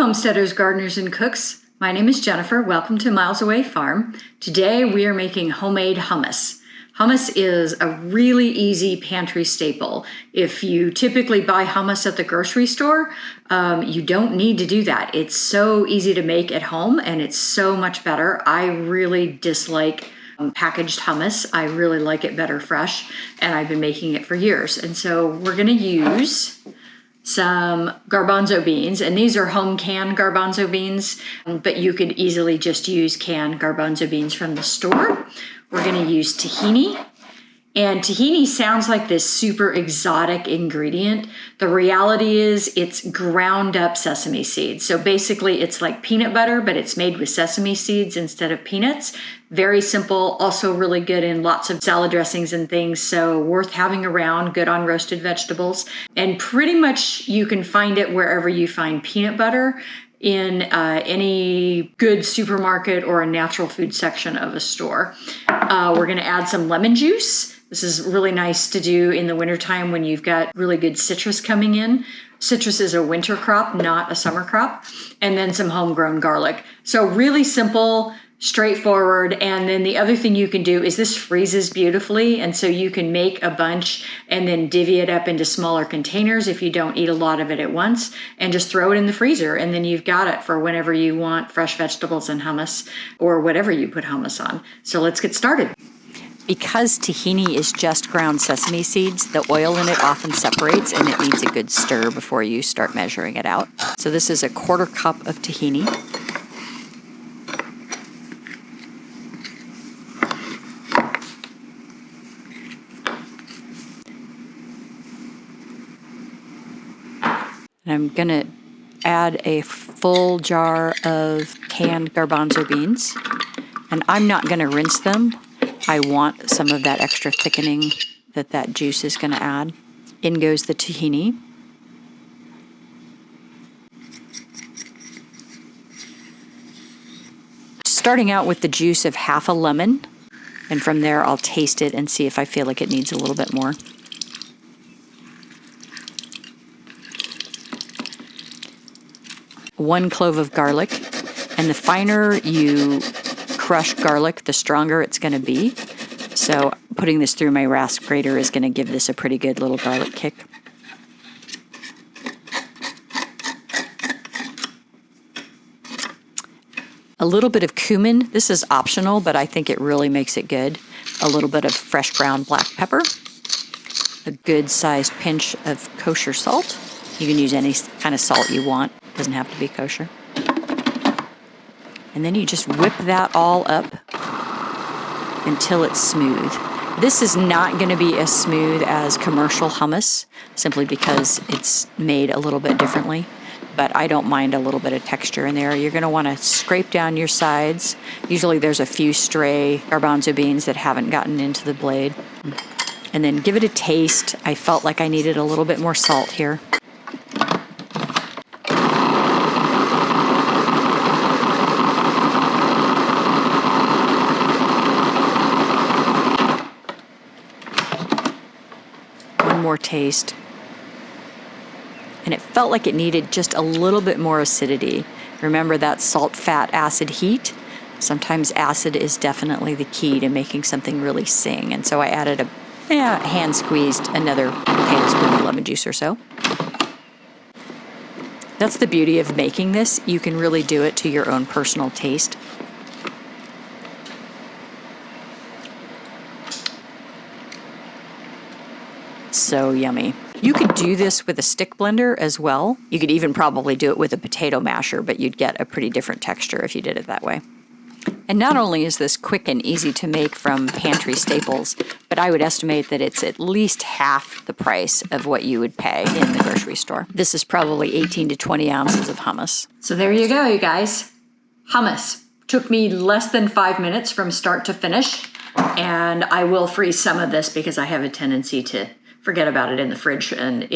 homesteaders, gardeners, and cooks. My name is Jennifer. Welcome to Miles Away Farm. Today we are making homemade hummus. Hummus is a really easy pantry staple. If you typically buy hummus at the grocery store, you don't need to do that. It's so easy to make at home and it's so much better. I really dislike packaged hummus. I really like it better fresh, and I've been making it for years. And so we're gonna use some garbanzo beans, and these are home canned garbanzo beans, but you could easily just use canned garbanzo beans from the store. We're going to use tahini, and tahini sounds like this super exotic ingredient. The reality is it's ground up sesame seeds. So basically it's like peanut butter, but it's made with sesame seeds instead of peanuts. Very simple, also really good in lots of salad dressings and things, so worth having around, good on roasted vegetables. And pretty much you can find it wherever you find peanut butter, in any good supermarket or a natural food section of a store. We're gonna add some lemon juice. This is really nice to do in the wintertime when you've got really good citrus coming in. Citrus is a winter crop, not a summer crop. And then some homegrown garlic. So really simple, straightforward. And then the other thing you can do is this freezes beautifully. And so you can make a bunch and then divvy it up into smaller containers if you don't eat a lot of it at once, and just throw it in the freezer. And then you've got it for whenever you want fresh vegetables and hummus or whatever you put hummus on. So let's get started. Because tahini is just ground sesame seeds, the oil in it often separates and it needs a good stir before you start measuring it out. So this is a 1/4 cup of tahini. I'm gonna add a full jar of canned garbanzo beans, and I'm not gonna rinse them. I want some of that extra thickening that juice is gonna add. In goes the tahini. Starting out with the juice of half a lemon, and from there I'll taste it and see if I feel like it needs a little bit more. One clove of garlic, and the finer you crush garlic, the stronger it's going to be. So putting this through my rasp grater is going to give this a pretty good little garlic kick. A little bit of cumin. This is optional, but I think it really makes it good. A little bit of fresh ground black pepper. A good sized pinch of kosher salt. You can use any kind of salt you want. Doesn't have to be kosher. And then you just whip that all up until it's smooth. This is not going to be as smooth as commercial hummus, simply because it's made a little bit differently, but I don't mind a little bit of texture in there. You're going to want to scrape down your sides. Usually there's a few stray garbanzo beans that haven't gotten into the blade. And then give it a taste. I felt like I needed a little bit more salt here. More taste, and it felt like it needed just a little bit more acidity. Remember that salt, fat, acid, heat? Sometimes acid is definitely the key to making something really sing, and so I added hand squeezed another tablespoon of lemon juice or so. That's the beauty of making this. You can really do it to your own personal taste. So yummy. You could do this with a stick blender as well. You could even probably do it with a potato masher, but you'd get a pretty different texture if you did it that way. And not only is this quick and easy to make from pantry staples, but I would estimate that it's at least half the price of what you would pay in the grocery store. This is probably 18 to 20 ounces of hummus. So there you go, you guys. Hummus. Took me less than 5 minutes from start to finish, and I will freeze some of this because I have a tendency to forget about it in the fridge, and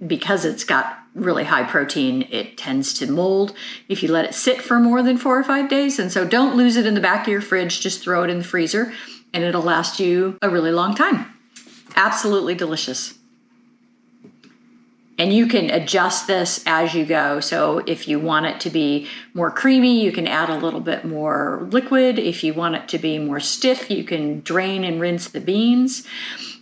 because it's got really high protein, it tends to mold if you let it sit for more than 4 or 5 days. And so don't lose it in the back of your fridge, just throw it in the freezer and it'll last you. 'you a really long time. Absolutely delicious. And you can adjust this as you go. So if you want it to be more creamy, you can add a little bit more liquid. If you want it to be more stiff, you can drain and rinse the beans.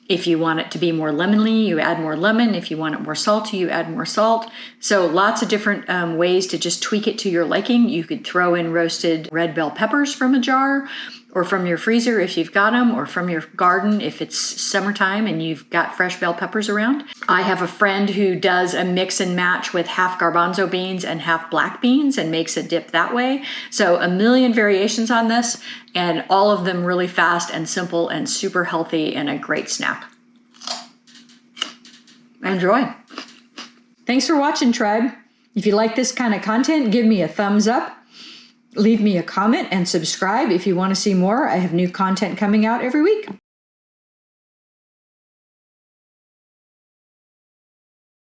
If you want it to be more lemony, you add more lemon. If you want it more salty, you add more salt. So lots of different ways to just tweak it to your liking. You could throw in roasted red bell peppers from a jar, or from your freezer if you've got them, or from your garden if it's summertime and you've got fresh bell peppers around. I have a friend who does a mix and match with half garbanzo beans and half black beans and makes a dip that way. So a million variations on this, and all of them really fast and simple and super healthy and a great snack. Enjoy. Thanks for watching, tribe. If you like this kind of content, give me a thumbs up. Leave me a comment and subscribe if you want to see more. I have new content coming out every week.